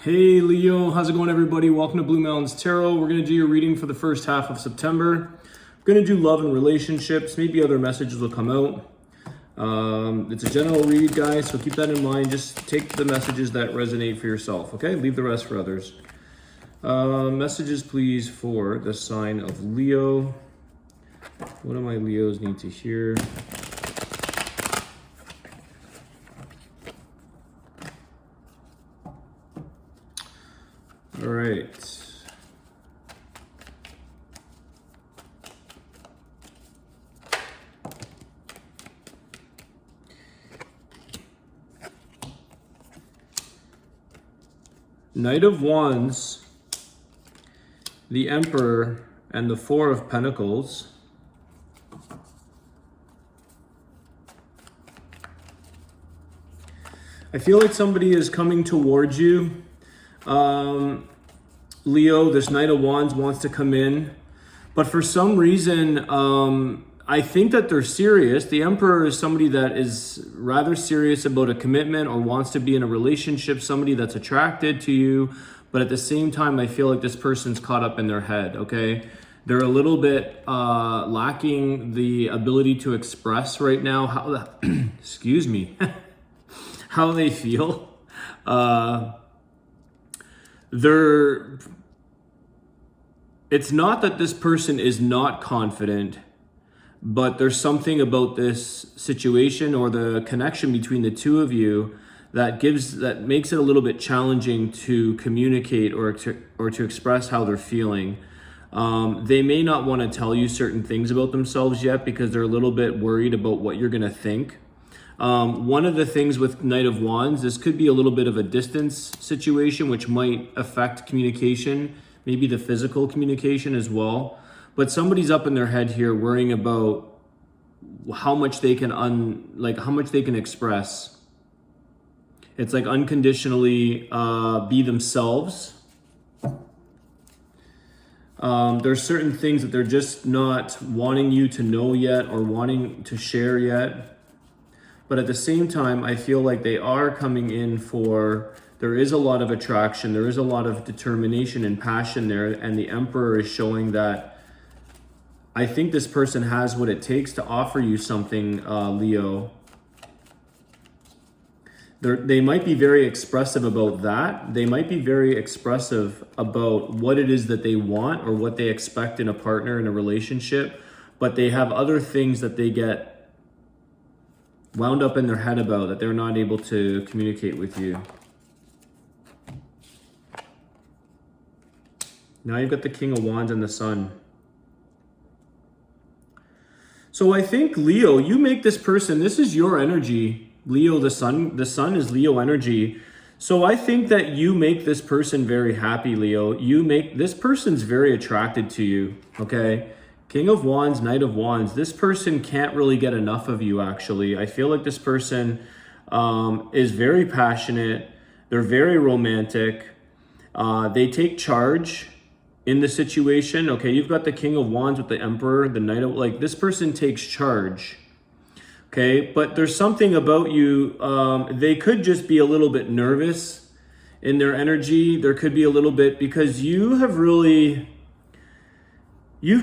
Hey Leo, how's it going everybody? Welcome to Blue Mountains Tarot. We're going to do your reading for the first half of September. We're going to do love and relationships. Maybe other messages will come out. It's a general read, guys, so keep that in mind. Just take the messages that resonate for yourself, okay? Leave the rest for others. Messages, please, for the sign of Leo. What do my Leos need to hear? All right. Knight of Wands, the Emperor, and the Four of Pentacles. I feel like somebody is coming towards you. Leo, this Knight of Wands wants to come in, but for some reason, I think that they're serious. The Emperor is somebody that is rather serious about a commitment or wants to be in a relationship, somebody that's attracted to you, but at the same time, I feel like this person's caught up in their head, okay? They're a little bit lacking the ability to express right now how, excuse me, how they feel. It's not that this person is not confident, but there's something about this situation or the connection between the two of you that makes it a little bit challenging to communicate or to express how they're feeling. They may not want to tell you certain things about themselves yet because they're a little bit worried about what you're going to think. One of the things with Knight of Wands, this could be a little bit of a distance situation, which might affect communication, maybe the physical communication as well. But somebody's up in their head here worrying about how much they can how much they can express. It's like unconditionally be themselves. There's certain things that they're just not wanting you to know yet or wanting to share yet. But at the same time, I feel like they are coming in there is a lot of attraction, there is a lot of determination and passion there, and the Emperor is showing that I think this person has what it takes to offer you something, Leo. They might be very expressive about that. They might be very expressive about what it is that they want or what they expect in a partner, in a relationship, but they have other things that they get wound up in their head about that they're not able to communicate with you. Now you've got the King of Wands and the Sun. So I think, Leo, you make this person, this is your energy. Leo, the Sun is Leo energy. So I think that you make this person very happy, Leo. This person's very attracted to you, okay? King of Wands, Knight of Wands. This person can't really get enough of you, actually. I feel like this person is very passionate. They're very romantic. They take charge in the situation. Okay, you've got the King of Wands with the Emperor, the Knight of... this person takes charge. Okay, but there's something about you. They could just be a little bit nervous in their energy. There could be a little bit because you've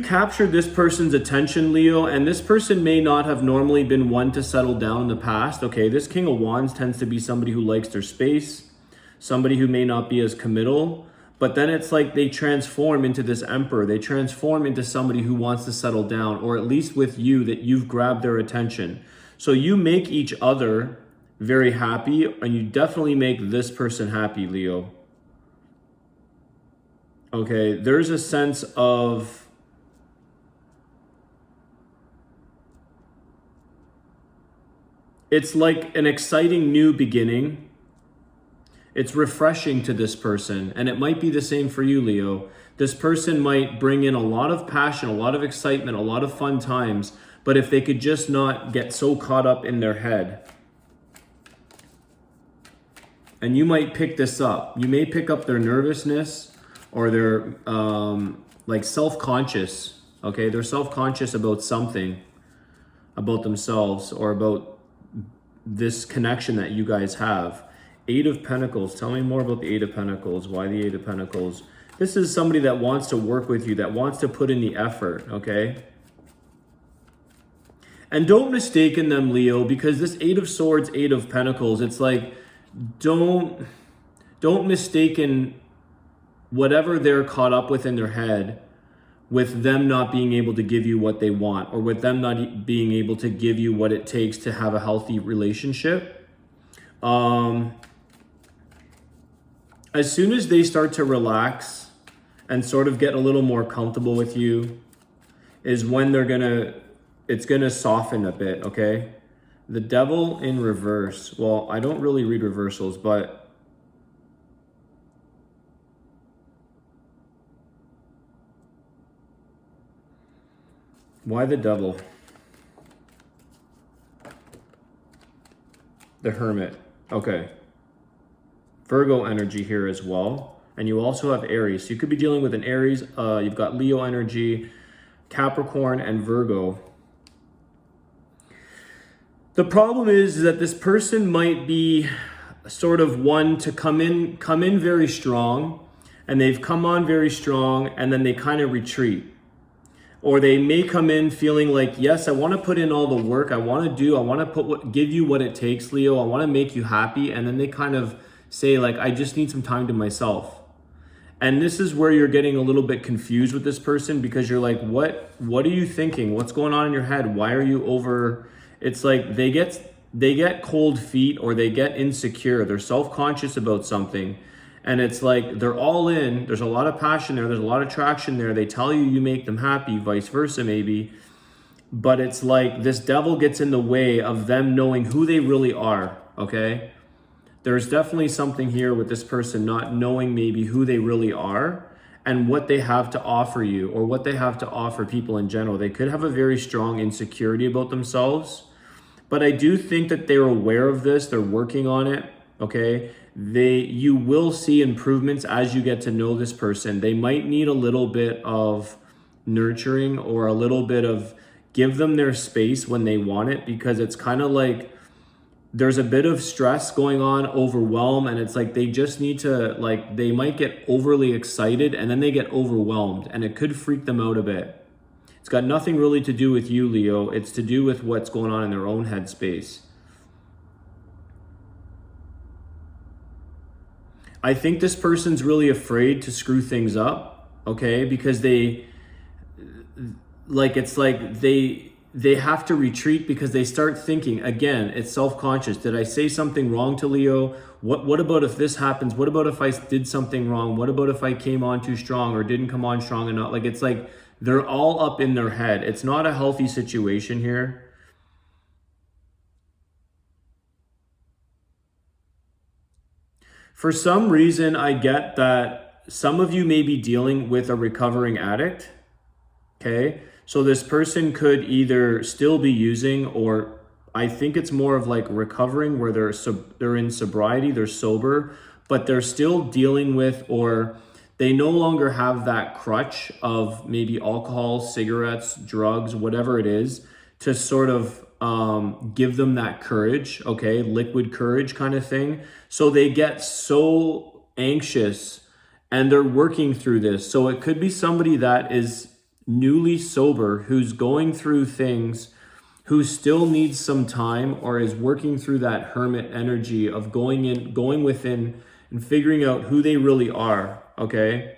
captured this person's attention, Leo, and this person may not have normally been one to settle down in the past. Okay, this King of Wands tends to be somebody who likes their space, somebody who may not be as committal, but then it's like they transform into this Emperor. They transform into somebody who wants to settle down, or at least with you, that you've grabbed their attention. So you make each other very happy, and you definitely make this person happy, Leo. Okay, there's a sense of... it's like an exciting new beginning. It's refreshing to this person, and it might be the same for you, Leo. This person might bring in a lot of passion, a lot of excitement, a lot of fun times, but if they could just not get so caught up in their head. And you might pick this up. You may pick up their nervousness or their self-conscious, okay? They're self-conscious about something, about themselves or about this connection that you guys have. Eight of Pentacles. Tell me more about the Eight of Pentacles. Why the Eight of Pentacles? This is somebody that wants to work with you, that wants to put in the effort, okay? And don't mistake them, Leo, because this Eight of Swords, Eight of Pentacles, it's like, don't mistaken whatever they're caught up with in their head with them not being able to give you what they want, or with them not being able to give you what it takes to have a healthy relationship. As soon as they start to relax and sort of get a little more comfortable with you is when it's gonna soften a bit, okay? The Devil in reverse. Well, I don't really read reversals, but why the Devil? The Hermit. Okay. Virgo energy here as well. And you also have Aries. So you could be dealing with an Aries. You've got Leo energy, Capricorn, and Virgo. The problem is that this person might be sort of one to come in very strong, and they've come on very strong, and then they kind of retreat. Or they may come in feeling like, yes, I want to put in all the work. I want to give you what it takes, Leo. I want to make you happy. And then they kind of say like, I just need some time to myself. And this is where you're getting a little bit confused with this person, because you're like, what are you thinking? What's going on in your head? Why are you over? It's like they get cold feet, or they get insecure. They're self-conscious about something. And it's like they're all in. There's a lot of passion there. There's a lot of traction there. They tell you you make them happy, vice versa maybe. But it's like this Devil gets in the way of them knowing who they really are, okay? There's definitely something here with this person not knowing maybe who they really are and what they have to offer you, or what they have to offer people in general. They could have a very strong insecurity about themselves. But I do think that they're aware of this. They're working on it, okay? You will see improvements as you get to know this person. They might need a little bit of nurturing, or a little bit of give them their space when they want it, because it's kind of like there's a bit of stress going on, overwhelm, and it's like they just need to, like, they might get overly excited and then they get overwhelmed, and it could freak them out a bit. It's got nothing really to do with you, Leo. It's to do with what's going on in their own headspace. I think this person's really afraid to screw things up, okay? Because they have to retreat, because they start thinking, again, it's self-conscious. Did I say something wrong to Leo? What about if this happens? What about if I did something wrong? What about if I came on too strong, or didn't come on strong enough? Like, it's like they're all up in their head. It's not a healthy situation here. For some reason, I get that some of you may be dealing with a recovering addict, okay? So this person could either still be using, or I think it's more of like recovering, where they're in sobriety, they're sober, but they're still dealing with, or they no longer have that crutch of maybe alcohol, cigarettes, drugs, whatever it is, to sort of give them that courage, okay, liquid courage kind of thing. So they get so anxious, and they're working through this. So it could be somebody that is newly sober, who's going through things, who still needs some time, or is working through that hermit energy of going within and figuring out who they really are, okay?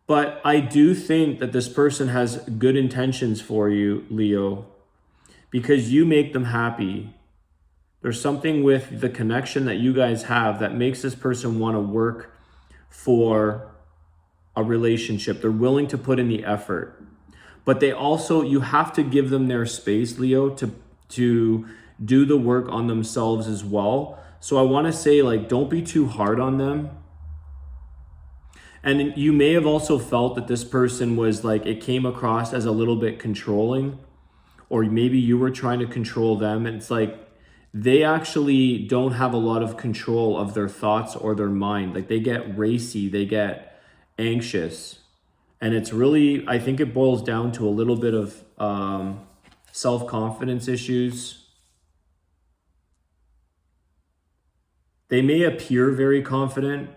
But I do think that this person has good intentions for you, Leo, because you make them happy. There's something with the connection that you guys have that makes this person want to work for a relationship. They're willing to put in the effort. But they also, you have to give them their space, Leo, to do the work on themselves as well. So I want to say, like, don't be too hard on them. And you may have also felt that this person was like, it came across as a little bit controlling, or maybe you were trying to control them. And it's like, they actually don't have a lot of control of their thoughts or their mind. Like, they get racy, they get anxious. And it's really, I think it boils down to a little bit of self-confidence issues. They may appear very confident.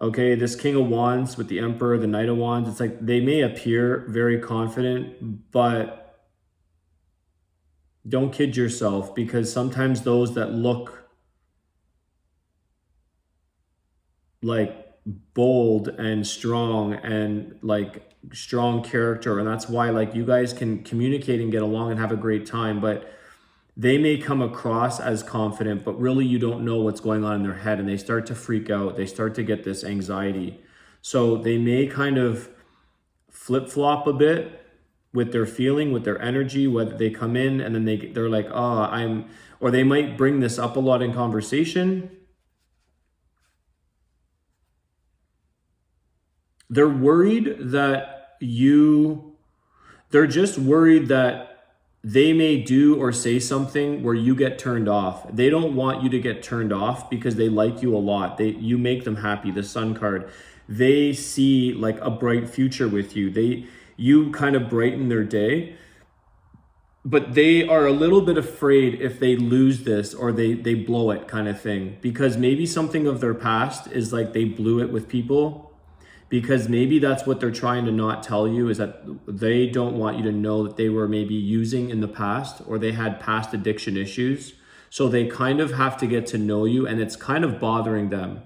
Okay, this King of Wands with the Emperor, the Knight of Wands, it's like they may appear very confident, but don't kid yourself, because sometimes those that look like bold and strong and like strong character, and that's why like you guys can communicate and get along and have a great time, but they may come across as confident, but really you don't know what's going on in their head, and they start to freak out. They start to get this anxiety. So they may kind of flip-flop a bit with their feeling, with their energy, whether they come in and then they're like, oh, or they might bring this up a lot in conversation. They're worried that they're just worried that they may do or say something where you get turned off. They don't want you to get turned off because they like you a lot. You make them happy, the Sun card. They see like a bright future with you. You kind of brighten their day, but they are a little bit afraid if they lose this or they blow it kind of thing, because maybe something of their past is like they blew it with people. Because maybe that's what they're trying to not tell you, is that they don't want you to know that they were maybe using in the past, or they had past addiction issues. So they kind of have to get to know you, and it's kind of bothering them.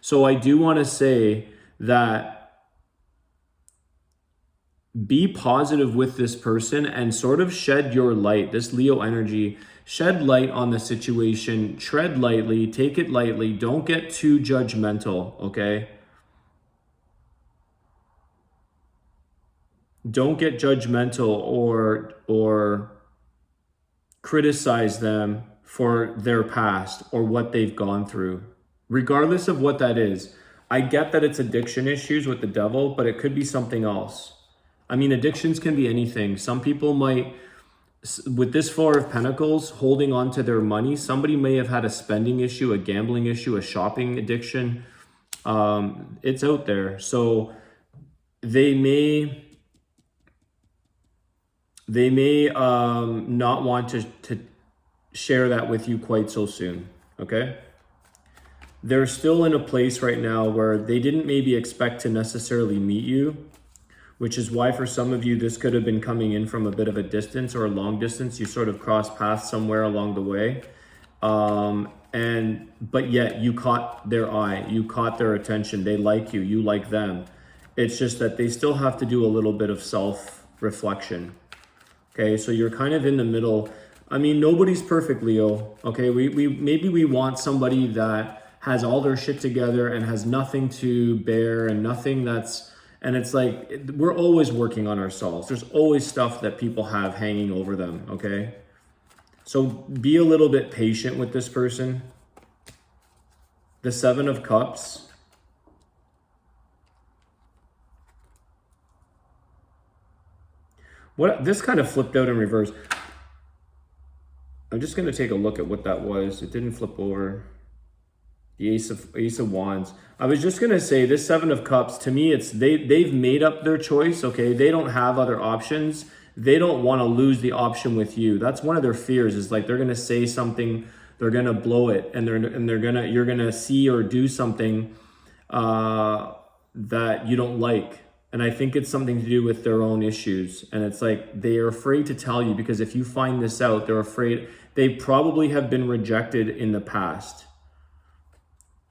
So I do want to say that be positive with this person and sort of shed your light, this Leo energy, shed light on the situation, tread lightly, take it lightly, don't get too judgmental, okay? Don't get judgmental or criticize them for their past or what they've gone through, regardless of what that is. I get that it's addiction issues with the devil, but it could be something else. I mean, addictions can be anything. Some people might, with this Four of Pentacles, holding on to their money, somebody may have had a spending issue, a gambling issue, a shopping addiction. It's out there. So they may not want to share that with you quite so soon, okay? They're still in a place right now where they didn't maybe expect to necessarily meet you, which is why for some of you, this could have been coming in from a bit of a distance or a long distance. You sort of crossed paths somewhere along the way. But yet you caught their eye, you caught their attention. They like you, you like them. It's just that they still have to do a little bit of self-reflection. Okay, so you're kind of in the middle. I mean, nobody's perfect, Leo. Okay, maybe we want somebody that has all their shit together and has nothing to bear and nothing and it's like, we're always working on ourselves. There's always stuff that people have hanging over them, okay? So be a little bit patient with this person. The Seven of Cups. This kind of flipped out in reverse. I'm just going to take a look at what that was. It didn't flip over. The Ace of Wands. I was just going to say this Seven of Cups, to me, it's they've made up their choice, okay? They don't have other options. They don't want to lose the option with you. That's one of their fears, is like they're going to say something, they're going to blow it, and you're going to see or do something that you don't like. And I think it's something to do with their own issues. And it's like they are afraid to tell you, because if you find this out, they're afraid. They probably have been rejected in the past.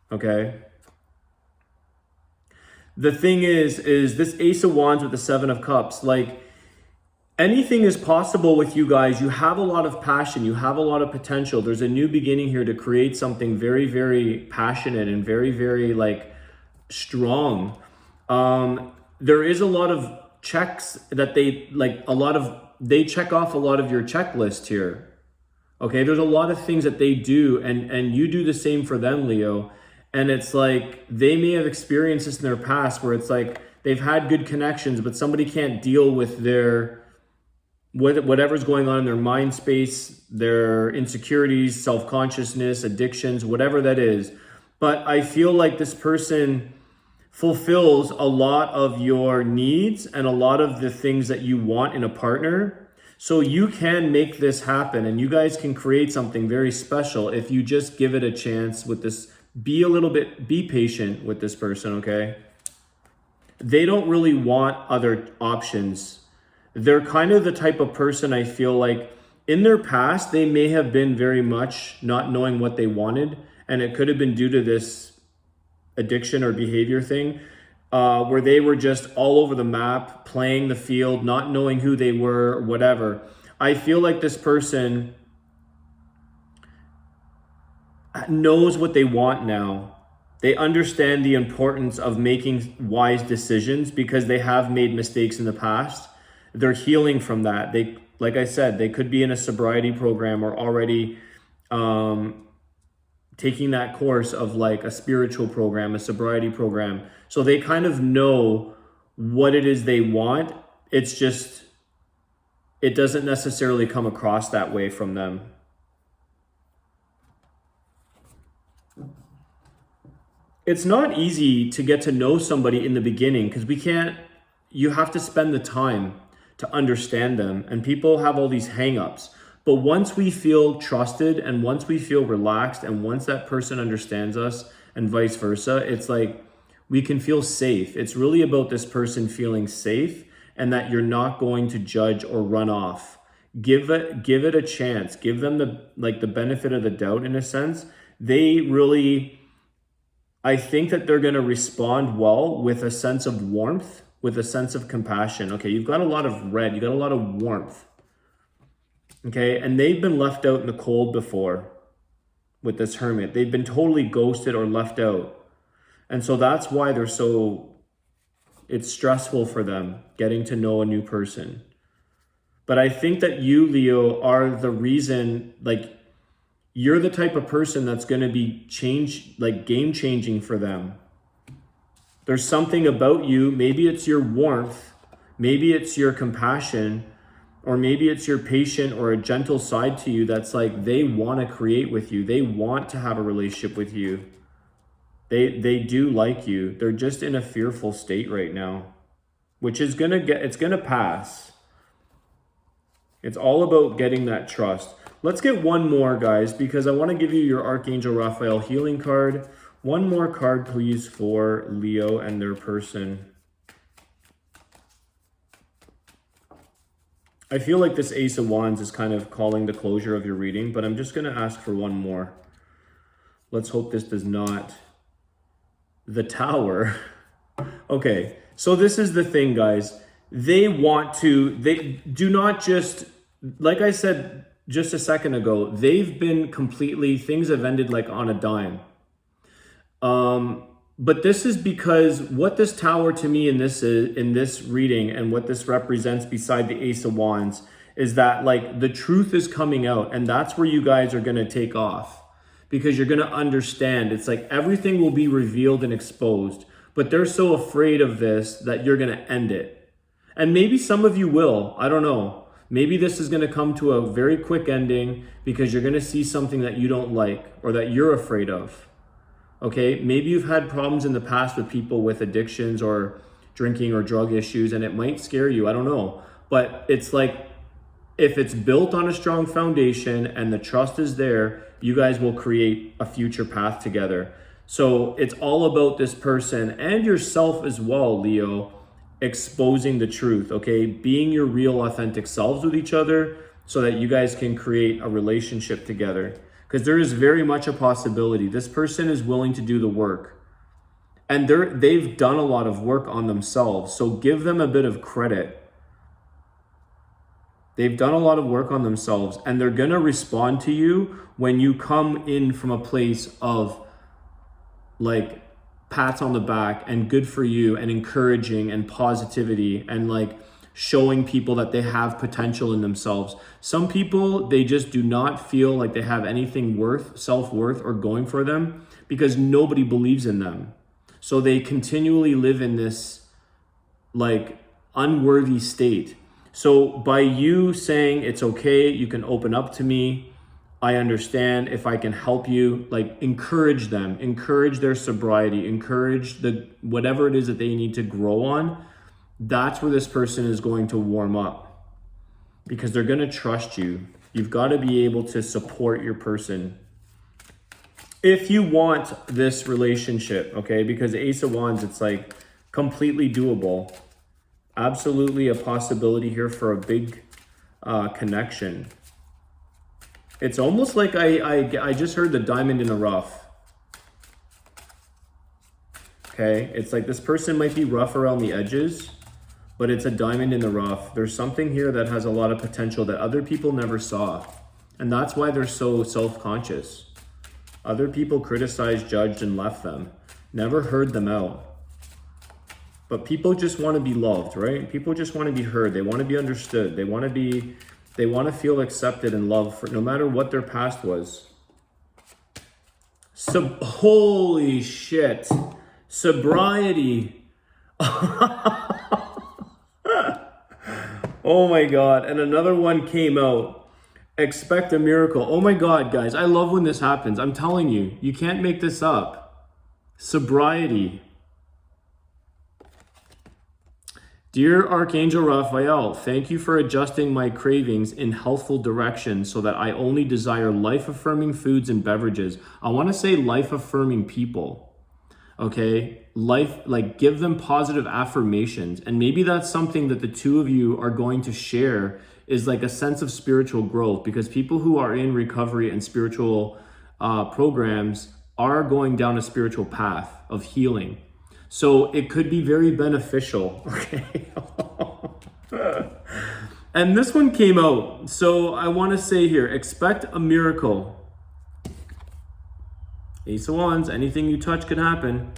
Okay? The thing is this Ace of Wands with the Seven of Cups, like anything is possible with you guys. You have a lot of passion. You have a lot of potential. There's a new beginning here to create something very, very passionate and very, very like strong. There is a lot of checks that they check off a lot of your checklist here. Okay, there's a lot of things that they do, and you do the same for them, Leo. And it's like they may have experienced this in their past, where it's like they've had good connections, but somebody can't deal with whatever's going on in their mind space, their insecurities, self-consciousness, addictions, whatever that is. But I feel like this person fulfills a lot of your needs and a lot of the things that you want in a partner. So you can make this happen, and you guys can create something very special if you just give it a chance with this. Be patient with this person, okay? They don't really want other options. They're kind of the type of person, I feel like in their past, they may have been very much not knowing what they wanted. And it could have been due to this addiction or behavior thing, where they were just all over the map, playing the field, not knowing who they were, whatever. I feel like this person knows what they want now. They understand the importance of making wise decisions because they have made mistakes in the past. They're healing from that. Like I said, they could be in a sobriety program or already taking that course of like a spiritual program, a sobriety program. So they kind of know what it is they want. It's just, it doesn't necessarily come across that way from them. It's not easy to get to know somebody in the beginning because you have to spend the time to understand them, and people have all these hang-ups. But once we feel trusted and once we feel relaxed and once that person understands us and vice versa, it's like we can feel safe. It's really about this person feeling safe and that you're not going to judge or run off. Give it a chance. Give them the benefit of the doubt in a sense. I think that they're going to respond well with a sense of warmth, with a sense of compassion. Okay, you've got a lot of red, you got a lot of warmth. Okay, and they've been left out in the cold before with this hermit. They've been totally ghosted or left out. And so that's why it's stressful for them getting to know a new person. But I think that you, Leo, are the reason, like, you're the type of person that's going to be game changing for them. There's something about you. Maybe it's your warmth. Maybe it's your compassion, or maybe it's your patient or a gentle side to you that's like they want to create with you. They want to have a relationship with you. They do like you. They're just in a fearful state right now, which is it's going to pass. It's all about getting that trust. Let's get one more, guys, because I want to give you your Archangel Raphael healing card. One more card, please, for Leo and their person. I feel like this Ace of Wands is kind of calling the closure of your reading, but I'm just going to ask for one more. Let's hope this does not. The Tower. Okay, so this is the thing, guys. They do not just, like I said just a second ago, things have ended like on a dime. But this is because what this Tower to me in this reading and what this represents beside the Ace of Wands is that like the truth is coming out, and that's where you guys are going to take off, because you're going to understand. It's like everything will be revealed and exposed, but they're so afraid of this that you're going to end it. And maybe some of you will, I don't know. Maybe this is going to come to a very quick ending because you're going to see something that you don't like or that you're afraid of. Okay, maybe you've had problems in the past with people with addictions or drinking or drug issues, and it might scare you, I don't know. But it's like, if it's built on a strong foundation and the trust is there, you guys will create a future path together. So it's all about this person and yourself as well, Leo, exposing the truth, okay? Being your real authentic selves with each other so that you guys can create a relationship together. Because there is very much a possibility. This person is willing to do the work. And they've done a lot of work on themselves. So give them a bit of credit. They've done a lot of work on themselves. And they're going to respond to you when you come in from a place of like pats on the back and good for you and encouraging and positivity and like showing people that they have potential in themselves. Some people, they just do not feel like they have anything self-worth or going for them because nobody believes in them. So they continually live in this like unworthy state. So by you saying it's okay, you can open up to me, I understand, if I can help you, like encourage them, encourage their sobriety, encourage whatever it is that they need to grow on. That's where this person is going to warm up. because they're going to trust you. You've got to be able to support your person if you want this relationship, okay? Because Ace of Wands, it's like completely doable. Absolutely a possibility here for a big connection. It's almost like I just heard the diamond in the rough. Okay, it's like this person might be rough around the edges, but it's a diamond in the rough. There's something here that has a lot of potential that other people never saw. And that's why they're so self-conscious. Other people criticized, judged, and left them. Never heard them out. But people just want to be loved, right? People just want to be heard. They want to be understood. They want to feel accepted and loved for no matter what their past was. So, holy shit. Sobriety. Oh my God. And another one came out. Expect a miracle. Oh my God, guys. I love when this happens. I'm telling you, you can't make this up. Sobriety. Dear Archangel Raphael, thank you for adjusting my cravings in healthful directions so that I only desire life-affirming foods and beverages. I want to say life-affirming people. Okay, like give them positive affirmations. And maybe that's something that the two of you are going to share, is like a sense of spiritual growth, because people who are in recovery and spiritual programs are going down a spiritual path of healing. So it could be very beneficial. Okay. And this one came out. So I want to say here, expect a miracle. Ace of Wands, anything you touch could happen.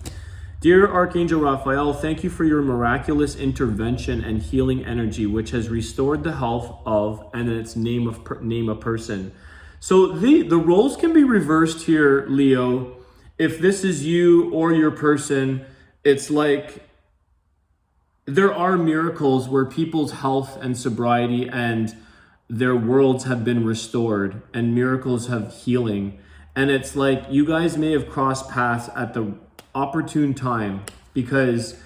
Dear Archangel Raphael, thank you for your miraculous intervention and healing energy, which has restored the health of, and its name a person. So the roles can be reversed here, Leo. If this is you or your person, it's like there are miracles where people's health and sobriety and their worlds have been restored, and miracles have healing. And it's like you guys may have crossed paths at the opportune time, because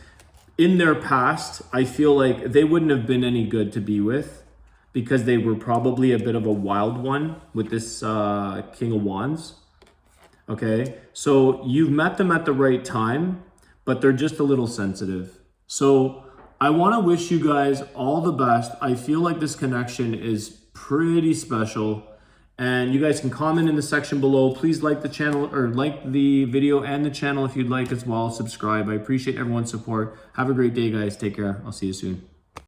in their past, I feel like they wouldn't have been any good to be with, because they were probably a bit of a wild one with this King of Wands. Okay, so you've met them at the right time, but they're just a little sensitive. So I want to wish you guys all the best. I feel like this connection is pretty special. And you guys can comment in the section below. Please like the channel, or like the video and the channel if you'd like as well. Subscribe. I appreciate everyone's support. Have a great day, guys. Take care. I'll see you soon.